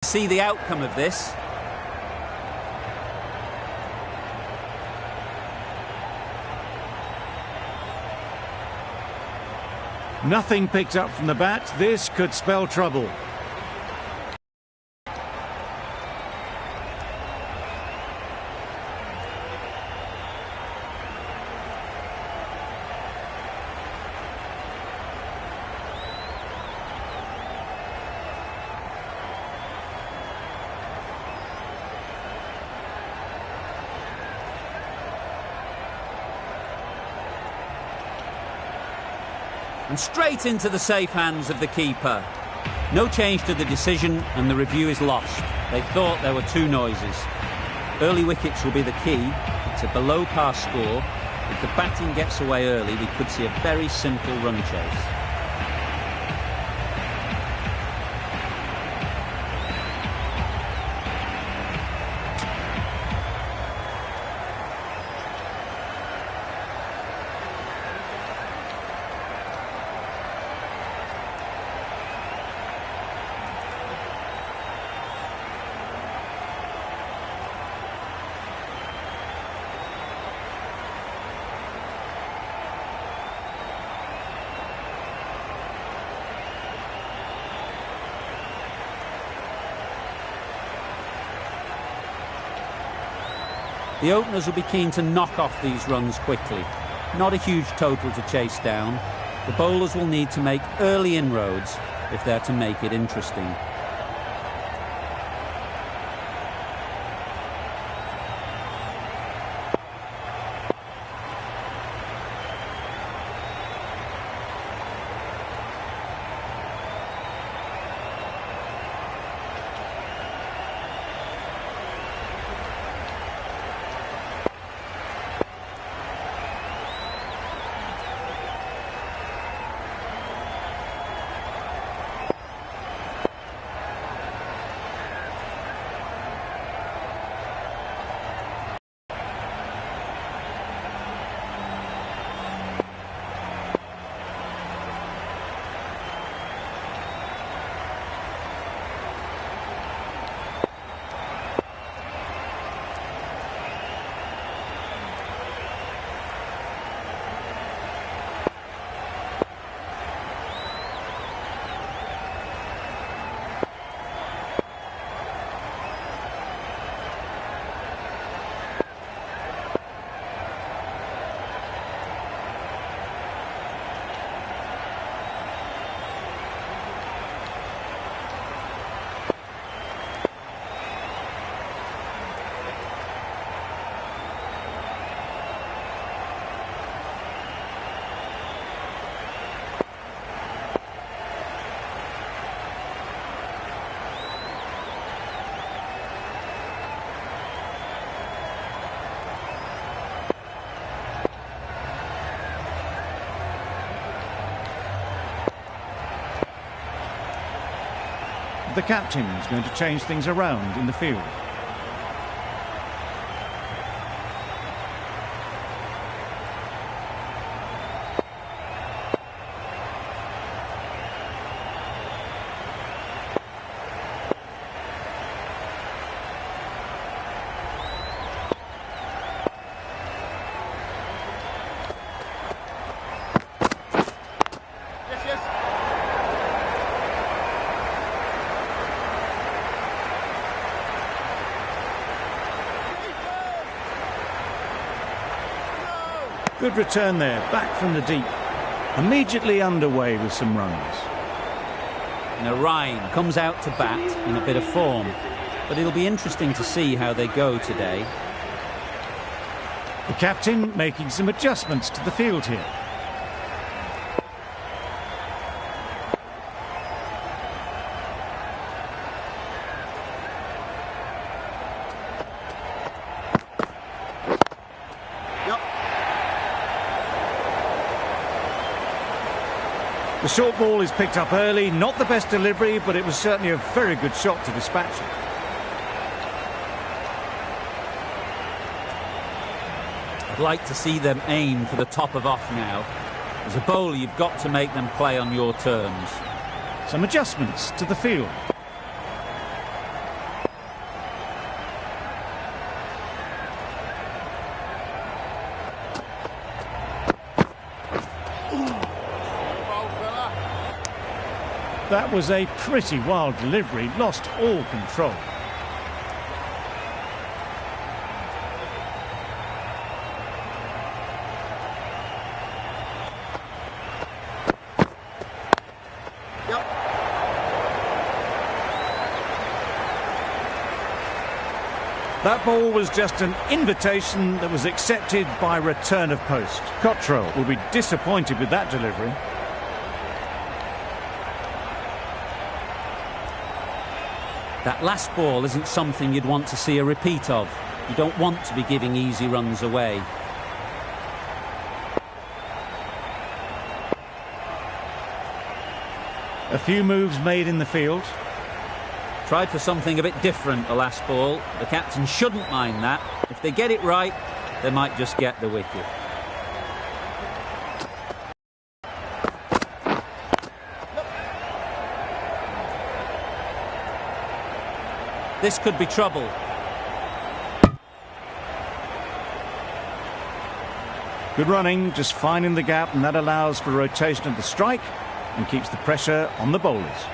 See the outcome of this. Nothing picked up from the bat. This could spell trouble. And straight into the safe hands of the keeper. No change to the decision, and the review is lost. They thought there were two noises. Early wickets will be the key. It's a below par score. If the batting gets away early, we could see a very simple run chase. The openers will be keen to knock off these runs quickly. Not a huge total to chase down. The bowlers will need to make early inroads if they're to make it interesting. The captain is going to change things around in the field. Good return there, back from the deep. Immediately underway with some runs. Ryan comes out to bat in a bit of form, but it'll be interesting to see how they go today. The captain making some adjustments to the field here. The short ball is picked up early, not the best delivery, but it was certainly a very good shot to dispatch it. I'd like to see them aim for the top of off now. As a bowler, you've got to make them play on your terms. Some adjustments to the field. That was a pretty wild delivery, lost all control. That ball was just an invitation that was accepted by return of post. Cottrell will be disappointed with that delivery. That last ball isn't something you'd want to see a repeat of. You don't want to be giving easy runs away. A few moves made in the field. Tried for something a bit different the last ball. The captain shouldn't mind that. If they get it right, they might just get the wicket. This could be trouble. Good running, just finding the gap, and that allows for rotation of the strike and keeps the pressure on the bowlers.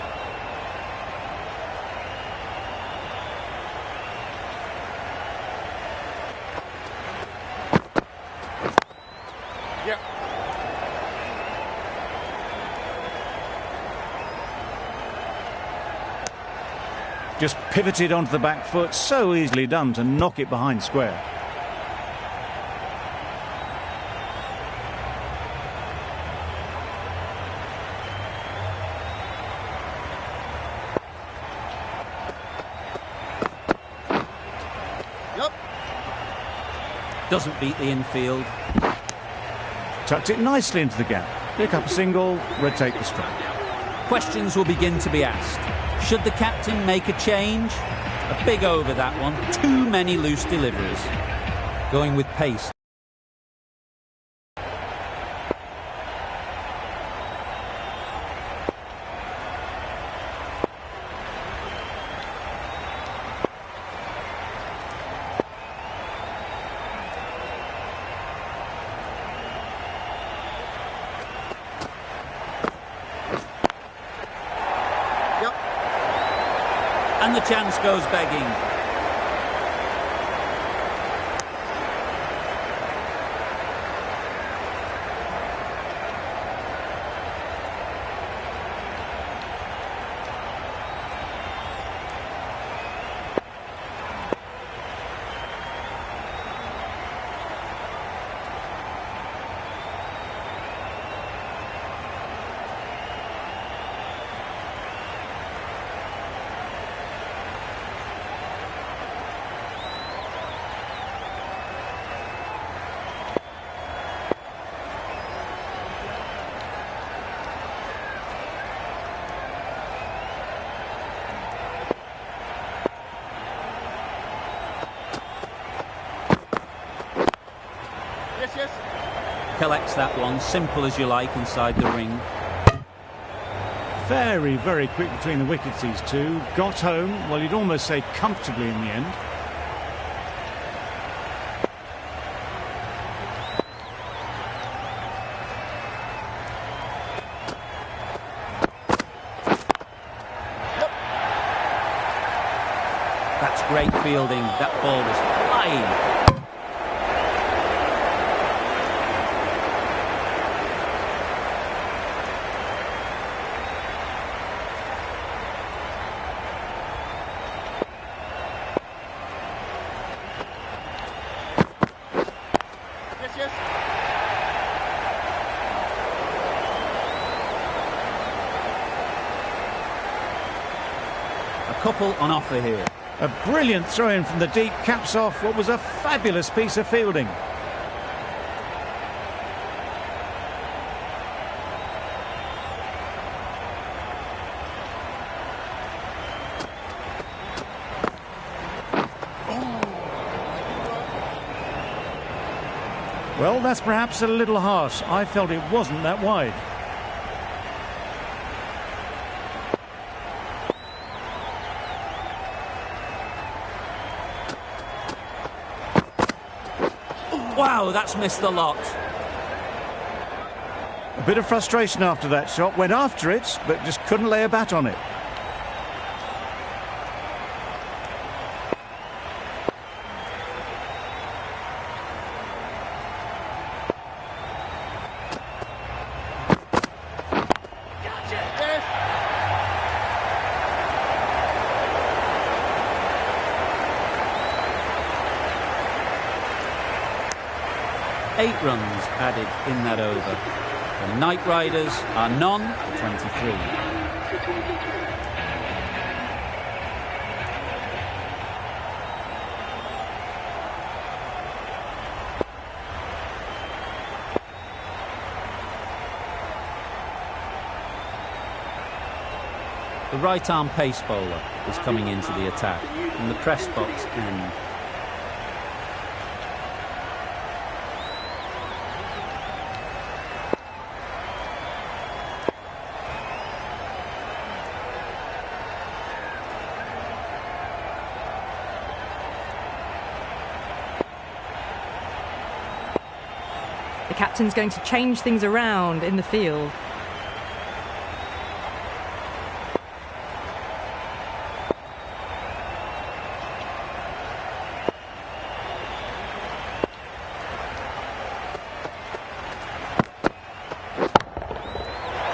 Just pivoted onto the back foot, so easily done to knock it behind square. Doesn't beat the infield. Tucked it nicely into the gap. Pick up a single, rotate the strike. Questions will begin to be asked. Should the captain make a change? A big over that one. Too many loose deliveries. Going with pace. And the chance goes begging. Collects that one, simple as you like, inside the ring. Very, very quick between the wickets, these two. Got home, well, you'd almost say comfortably in the end. That's great fielding. That ball was flying. A couple on offer here. A brilliant throw-in from the deep, caps off what was a fabulous piece of fielding. Well, that's perhaps a little harsh. I felt it wasn't that wide. Wow, that's missed the lot. bit of frustration after that shot. Went after it, but just couldn't lay a bat on it. Eight runs added in that over. The Knight Riders are none for 23. The right-arm pace bowler is coming into the attack from the press box end. The captain's going to change things around in the field.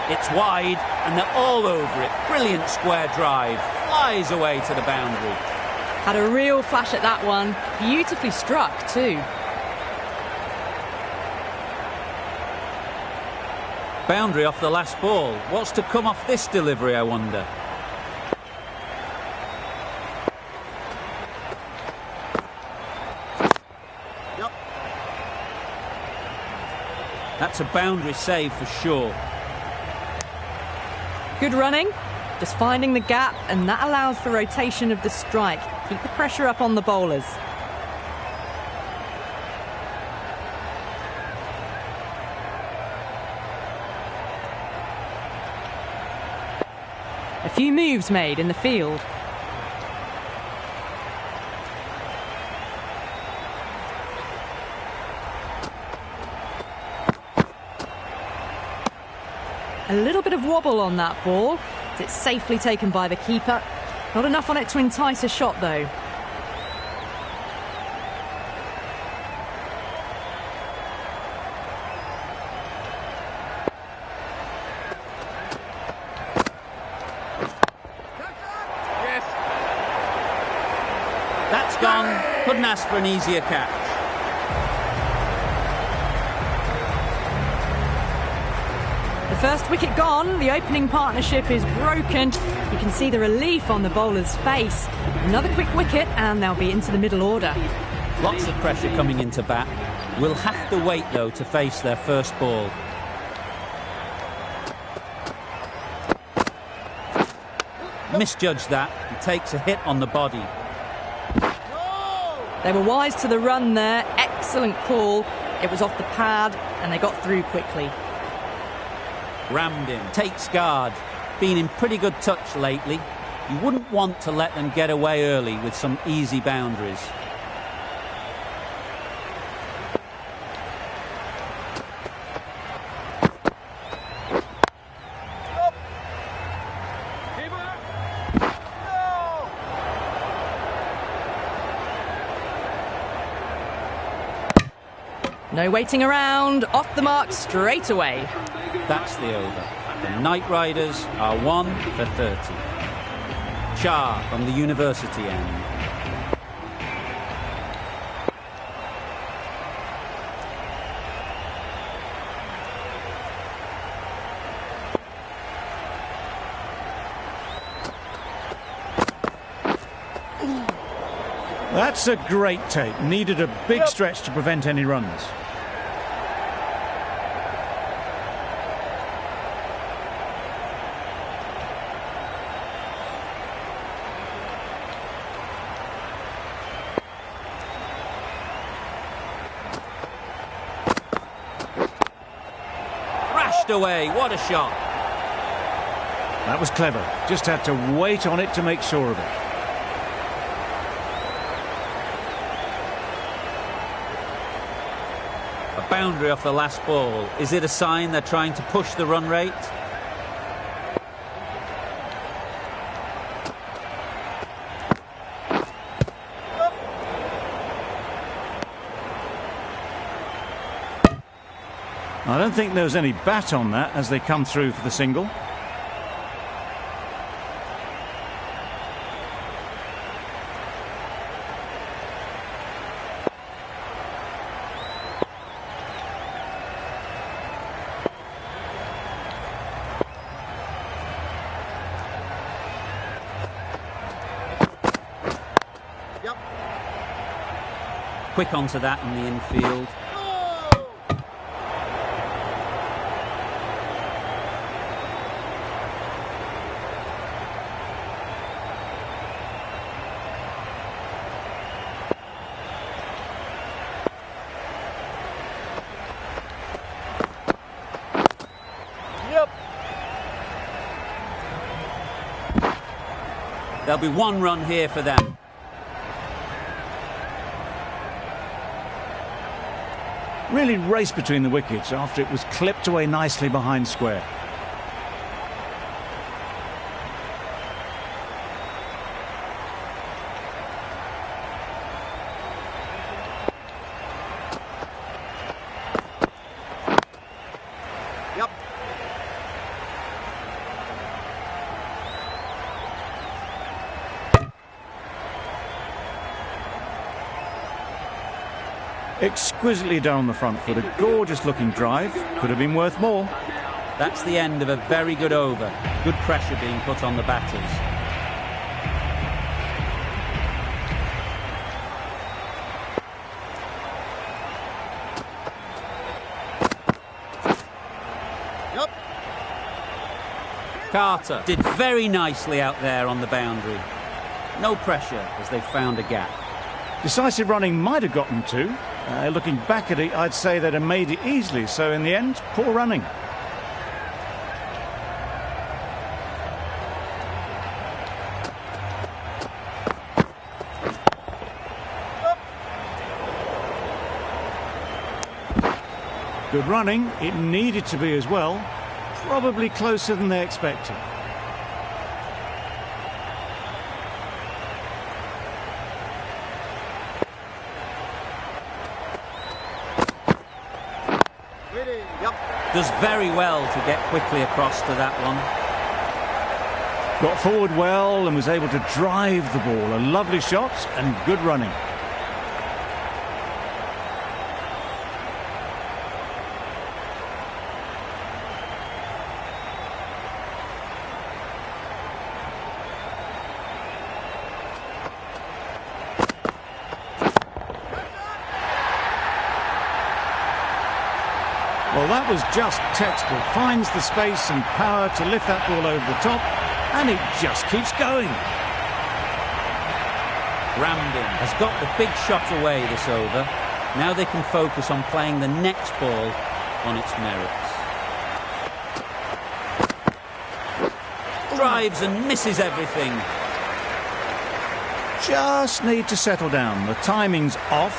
It's wide and they're all over it. Brilliant square drive. Flies away to the boundary. Had a real flash at that one. Beautifully struck too. Boundary off the last ball. What's to come off this delivery, I wonder? Yep. That's a boundary save for sure. Good running, just finding the gap, and that allows for rotation of the strike. Keep the pressure up on the bowlers. A few moves made in the field. A little bit of wobble on that ball. It's safely taken by the keeper. Not enough on it to entice a shot though. That's gone. Couldn't ask for an easier catch. The first wicket gone, the opening partnership is broken. You can see the relief on the bowler's face. Another quick wicket and they'll be into the middle order. Lots of pressure coming into bat. Will have to wait though to face their first ball. Misjudged that. He takes a hit on the body. They were wise to the run there. Excellent call. It was off the pad and they got through quickly. Rammed him, takes guard. Been in pretty good touch lately. You wouldn't want to let them get away early with some easy boundaries. No waiting around, off the mark straight away. That's the over. The Knight Riders are 1 for 30. Char from the university end. That's a great take. Needed a big stretch to prevent any runs. Thrashed away. What a shot. That was clever. Just had to wait on it to make sure of it. A boundary off the last ball. Is it a sign they're trying to push the run rate? I don't think there was any bat on that as they come through for the single. Quick onto that in the infield. There'll be one run here for them. Really raced between the wickets after it was clipped away nicely behind square. Exquisitely done on the front foot, a gorgeous looking drive, could have been worth more. That's the end of a very good over. Good pressure being put on the batters. Carter did very nicely out there on the boundary. No pressure as they found a gap. Decisive running might have gotten two. Looking back at it, I'd say they'd have made it easily. So in the end, poor running. Good running. It needed to be as well. Probably closer than they expected. Does very well to get quickly across to that one. Got forward well and was able to drive the ball. A lovely shot and good running. Well, that was just textbook. Finds the space and power to lift that ball over the top, and it just keeps going. Ramden has got the big shot away this over. Now they can focus on playing the next ball on its merits. Drives and misses everything. Just need to settle down. The timing's off.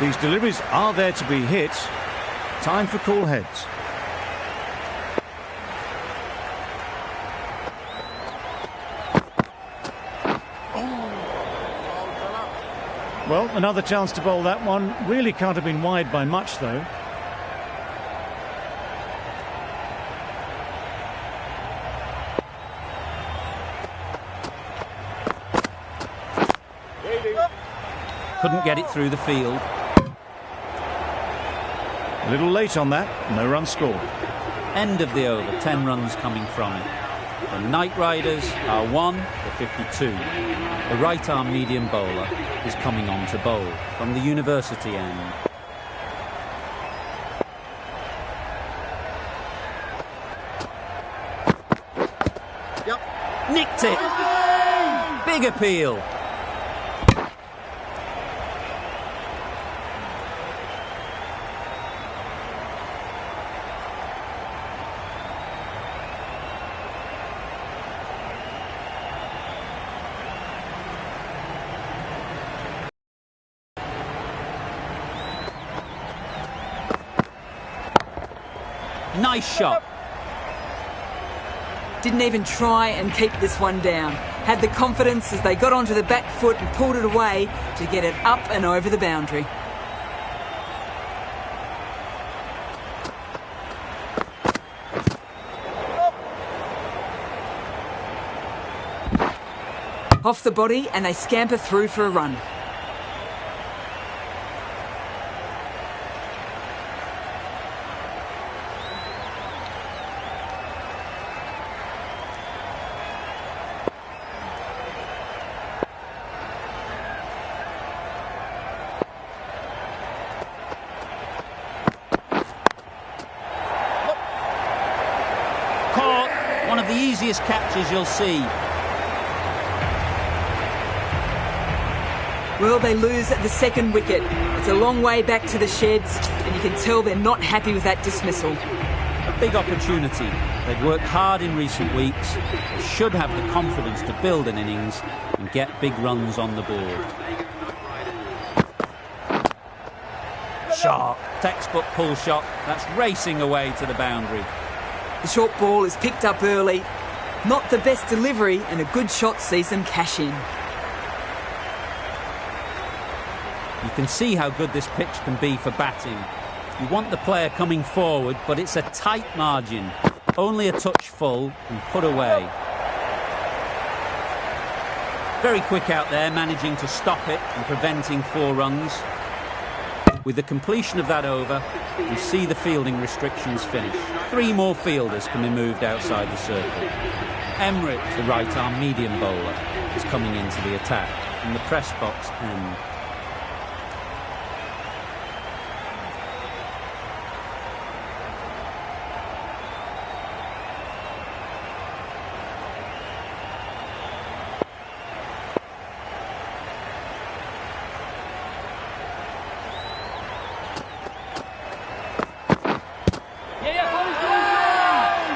These deliveries are there to be hit. Time for cool heads. Well, another chance to bowl that one. Really can't have been wide by much, though. Couldn't get it through the field. A little late on that, no run scored. End of the over, 10 runs coming from it. The Knight Riders are 1 for 52. The right arm medium bowler is coming on to bowl from the University end. Nicked it! Big appeal. Nice shot. Didn't even try and keep this one down. Had the confidence as they got onto the back foot and pulled it away to get it up and over the boundary. Off the body and they scamper through for a run. Caught. One of the easiest catches you'll see. Well, they lose at the second wicket. It's a long way back to the sheds, and you can tell they're not happy with that dismissal. A big opportunity. They've worked hard in recent weeks. They should have the confidence to build an innings and get big runs on the board. Shot. Textbook pull shot. That's racing away to the boundary. The short ball is picked up early. Not the best delivery, and a good shot sees them cash in. You can see how good this pitch can be for batting. You want the player coming forward, but it's a tight margin. Only a touch full and put away. Very quick out there, managing to stop it and preventing 4 runs. With the completion of that over, you see the fielding restrictions finish. 3 more fielders can be moved outside the circle. Emmerich, the right-arm medium bowler, is coming into the attack from the press box end.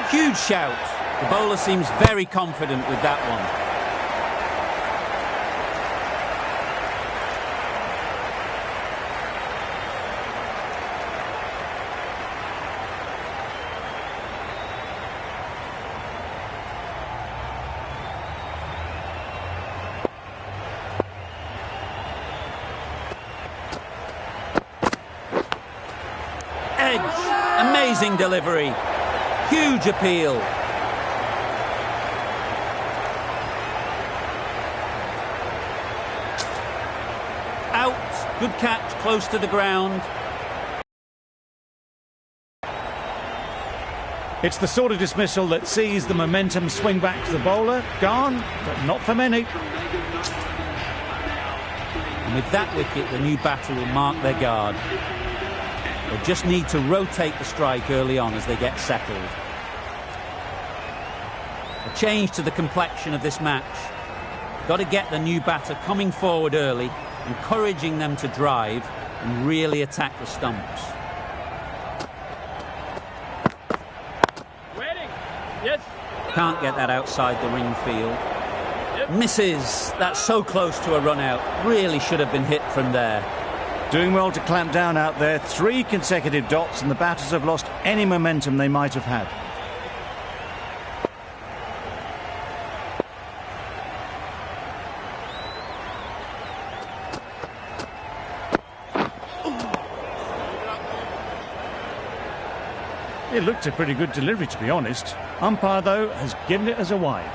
Huge shout. The bowler seems very confident with that one. Edge. Amazing delivery. Huge appeal. Out. Good catch, close to the ground. It's the sort of dismissal that sees the momentum swing back to the bowler. Gone, but not for many. And with that wicket, the new batter will mark their guard. They just need to rotate the strike early on as they get settled. A change to the complexion of this match. Got to get the new batter coming forward early, encouraging them to drive and really attack the stumps. Waiting. Yes. Can't get that outside the ring field. Misses. That's so close to a run out. Really should have been hit from there. Doing well to clamp down out there. 3 consecutive dots, and the batters have lost any momentum they might have had. It looked a pretty good delivery, to be honest. Umpire, though, has given it as a wide.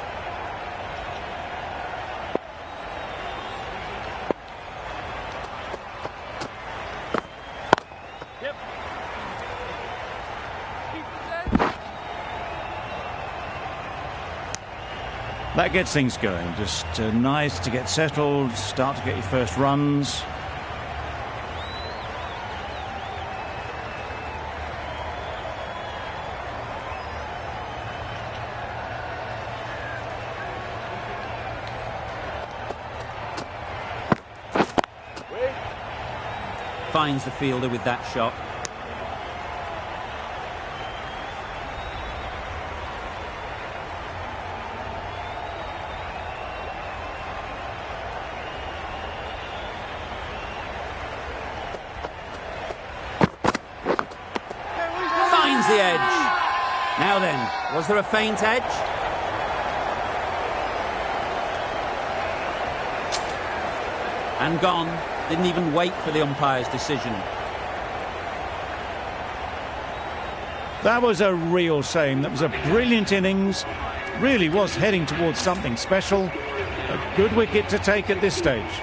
That gets things going. Just nice to get settled, start to get your first runs. Finds the fielder with that shot. Finds the edge. Now then, was there a feint edge? And gone. Didn't even wait for the umpire's decision. That was a real shame. That was a brilliant innings. Really was heading towards something special. A good wicket to take at this stage.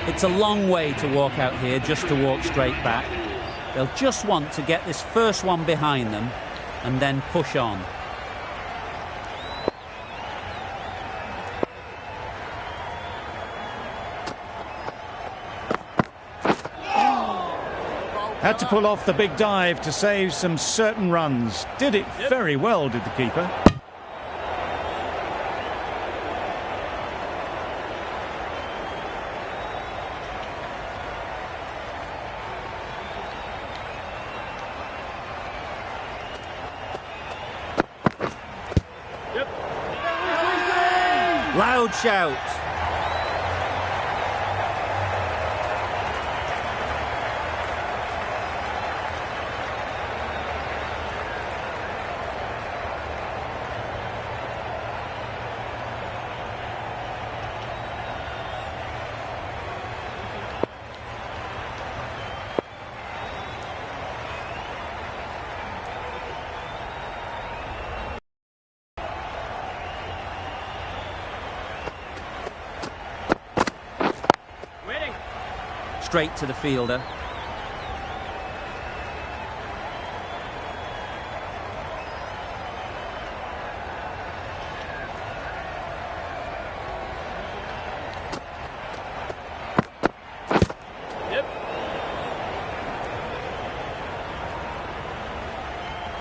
It's a long way to walk out here just to walk straight back. They'll just want to get this first one behind them and then push on. Had to pull off the big dive to save some certain runs. Did it very well, did the keeper. Loud shout. Straight to the fielder.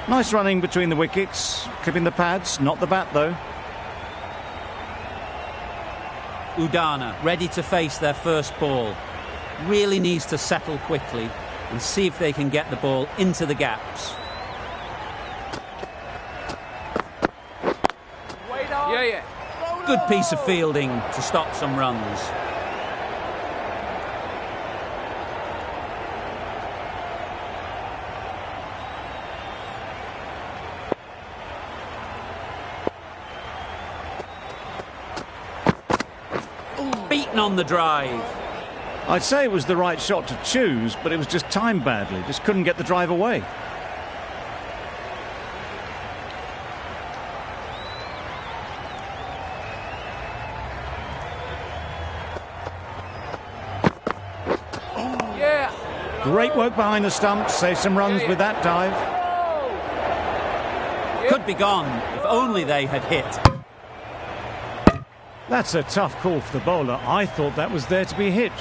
Nice running between the wickets, clipping the pads, not the bat though. Udana ready to face their first ball. Really needs to settle quickly and see if they can get the ball into the gaps. Good piece of fielding to stop some runs. Beaten on the drive. I'd say it was the right shot to choose, but it was just timed badly. Just couldn't get the drive away. Great work behind the stumps. Save some runs with that dive. Could be gone if only they had hit. That's a tough call for the bowler. I thought that was there to be hit.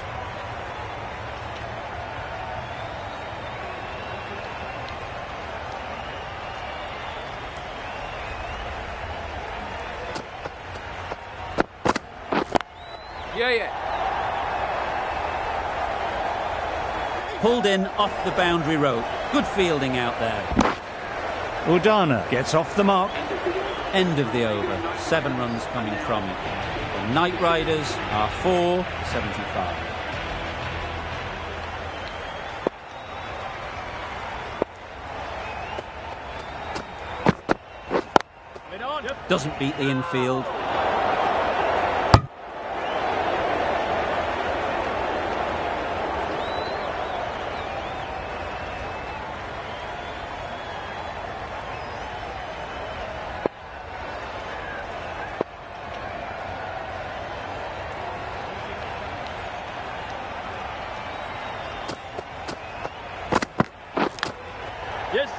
Pulled in off the boundary rope. Good fielding out there. Udana gets off the mark. End of the over. 7 runs coming from it. The Knight Riders are 475. Doesn't beat the infield.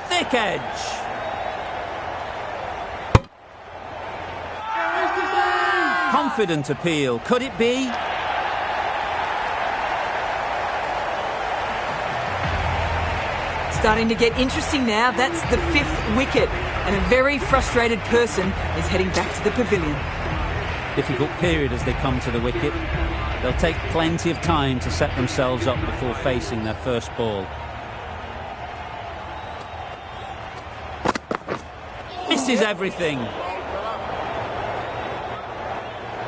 Thick edge. Confident appeal. Could it be? Starting to get interesting now. That's the 5th wicket. And a very frustrated person is heading back to the pavilion. Difficult period as they come to the wicket. They'll take plenty of time to set themselves up before facing their first ball. Misses everything.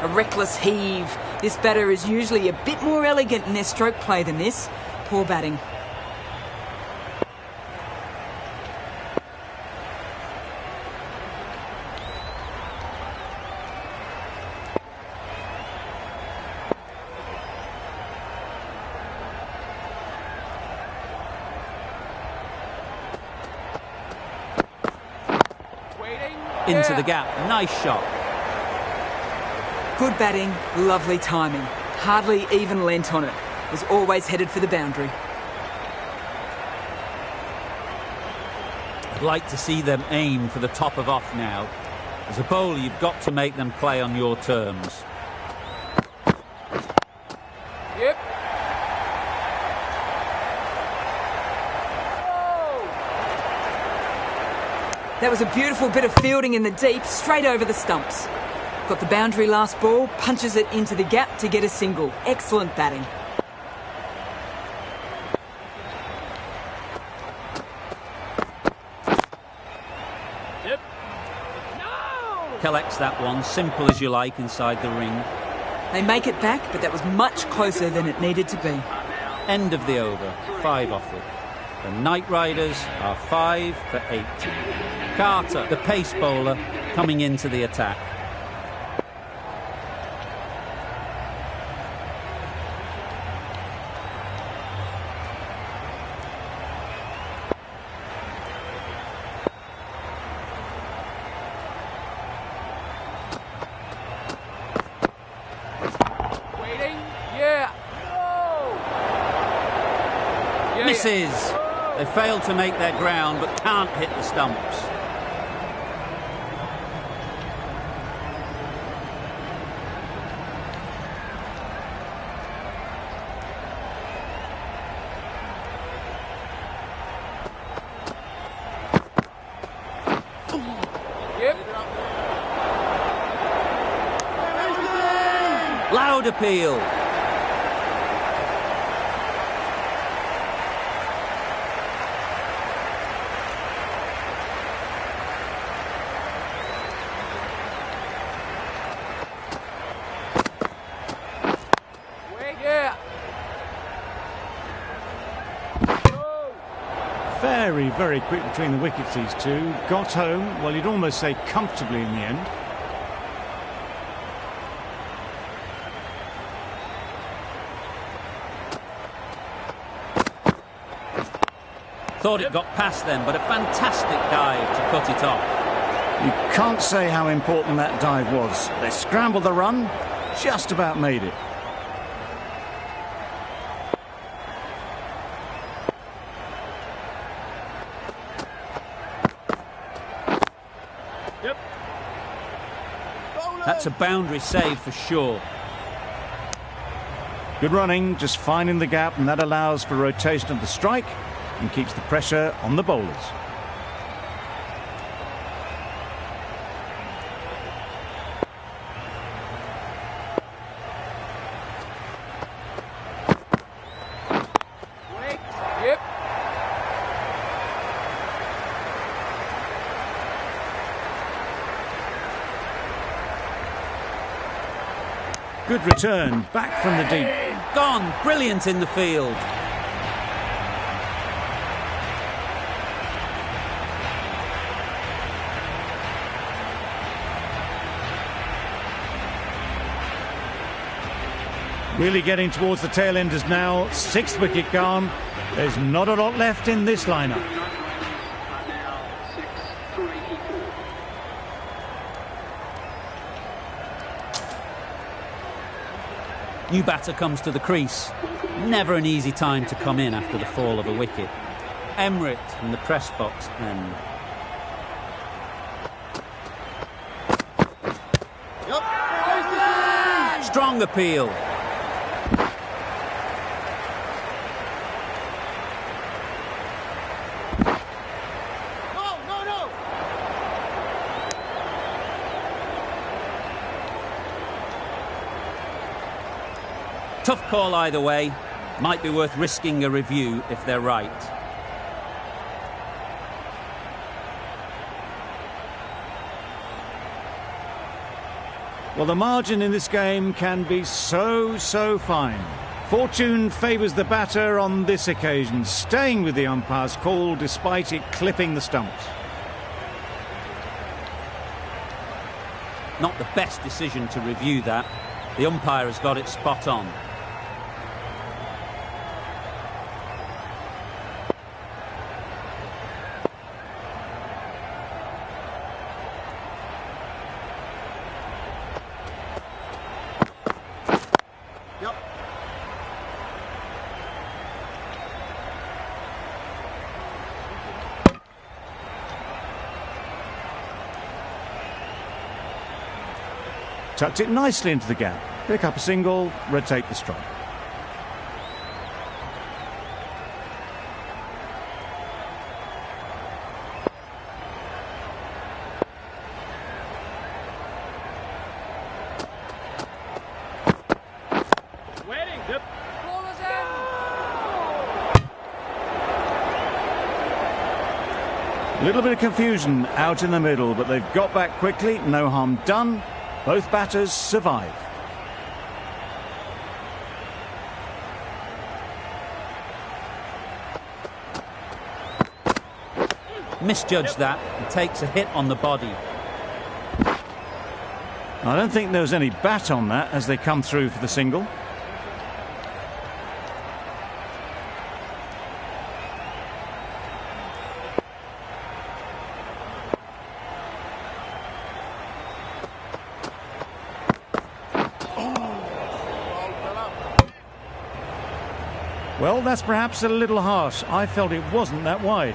A reckless heave. This batter is usually a bit more elegant in their stroke play than this. Poor batting. into the gap. Nice shot. Good batting, lovely timing. Hardly even lent on it. Was always headed for the boundary. I'd like to see them aim for the top of off now. As a bowler, you've got to make them play on your terms. Yep. That was a beautiful bit of fielding in the deep, straight over the stumps. Got the boundary last ball, punches it into the gap to get a single. Excellent batting. Yep. No! Collects that one, simple as you like, inside the ring. They make it back, but that was much closer than it needed to be. End of the over, 5 off it. The Knight Riders are 5 for 8. Carter, the pace bowler, coming into the attack. Waiting, yeah. No. Misses. They fail to make their ground, but can't hit the stumps. Yep. Loud appeal. Very, very quick between the wickets, these two. Got home, well, you'd almost say comfortably in the end. Thought it got past them, but a fantastic dive to cut it off. You can't say how important that dive was. They scrambled the run, just about made it. Yep. That's a boundary save for sure. Good running, just finding the gap, and that allows for rotation of the strike and keeps the pressure on the bowlers. Yep. Good return, back from the deep. Gone, brilliant in the field. Really getting towards the tail enders now. 6th wicket gone. There's not a lot left in this lineup. New batter comes to the crease. Never an easy time to come in after the fall of a wicket. Emrit from the press box end. Strong appeal. Tough call either way. Might be worth risking a review if they're right. Well, the margin in this game can be so fine. Fortune favours the batter on this occasion, staying with the umpire's call despite it clipping the stumps. Not the best decision to review that. The umpire has got it spot on. Tucked it nicely into the gap. Pick up a single, rotate the strike. A little bit of confusion out in the middle, but they've got back quickly. No harm done. Both batters survive. Misjudged that and takes a hit on the body. I don't think there was any bat on that as they come through for the single. Well, that's perhaps a little harsh. I felt it wasn't that wide.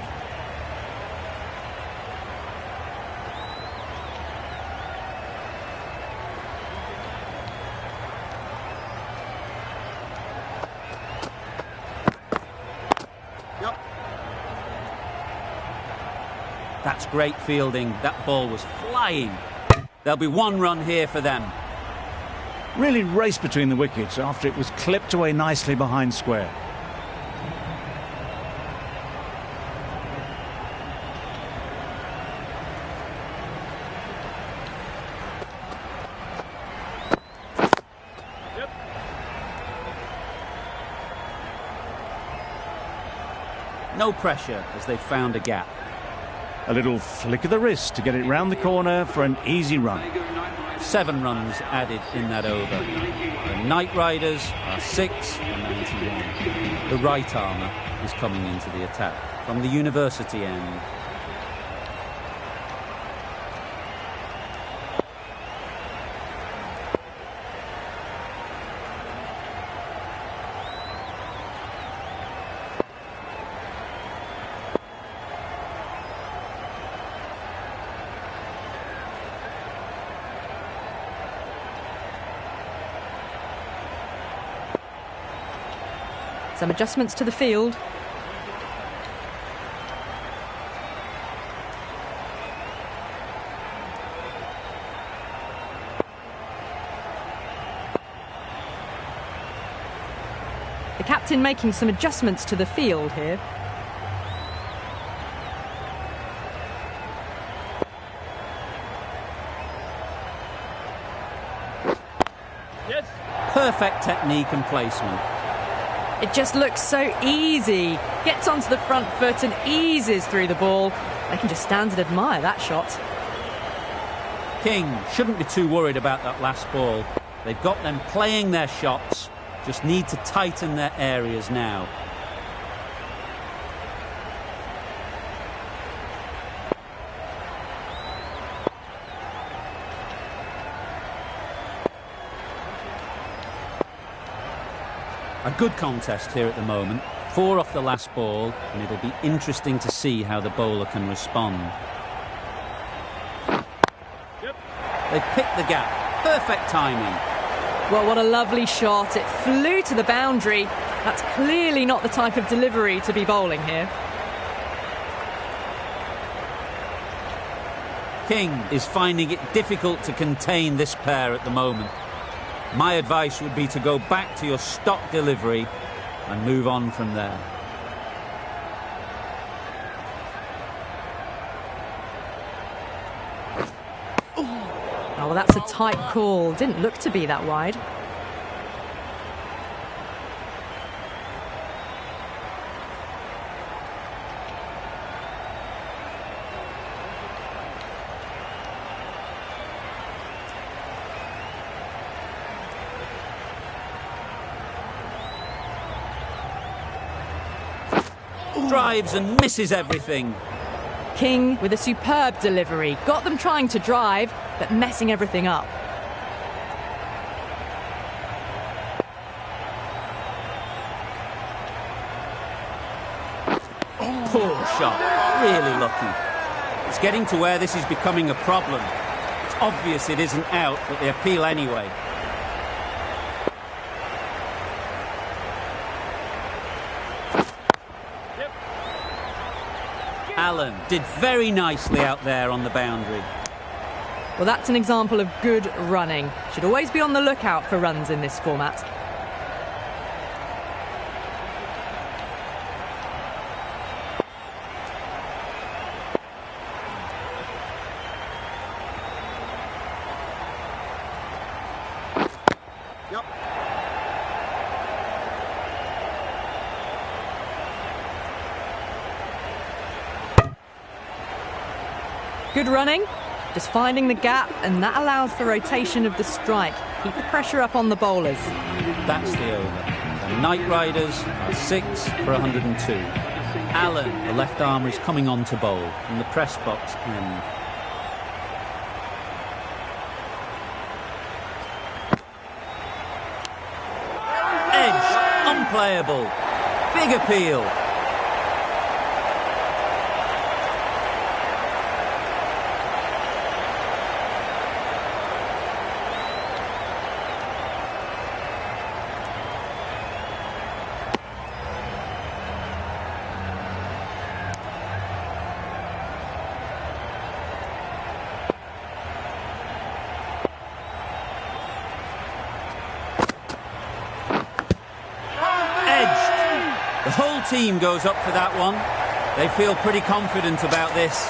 That's great fielding. That ball was flying. There'll be one run here for them. Really raced between the wickets after it was clipped away nicely behind square. No pressure as they've found a gap. A little flick of the wrist to get it round the corner for an easy run. 7 runs added in that over. The Knight Riders are 6 for 91. The right armour is coming into the attack from the university end. Some adjustments to the field. The captain making some adjustments to the field here. Yes. Perfect technique and placement. It just looks so easy. Gets onto the front foot and eases through the ball. They can just stand and admire that shot. King shouldn't be too worried about that last ball. They've got them playing their shots. Just need to tighten their areas now. A good contest here at the moment. 4 off the last ball, and it'll be interesting to see how the bowler can respond. Yep. They've picked the gap. Perfect timing. Well, what a lovely shot. It flew to the boundary. That's clearly not the type of delivery to be bowling here. King is finding it difficult to contain this pair at the moment. My advice would be to go back to your stock delivery and move on from there. Oh, well, that's a tight call. Didn't look to be that wide. Drives and misses everything. King with a superb delivery. Got them trying to drive, but messing everything up. Poor shot. Really lucky. It's getting to where this is becoming a problem. It's obvious it isn't out, but they appeal anyway. Allen did very nicely out there on the boundary. Well, that's an example of good running. Should always be on the lookout for runs in this format. Good running, just finding the gap, and that allows for rotation of the strike. Keep the pressure up on the bowlers. That's the over. The Knight Riders are 6 for 102. Allen, the left armour, is coming on to bowl from the press box end. Edge, unplayable. Big appeal. The whole team goes up for that one. They feel pretty confident about this.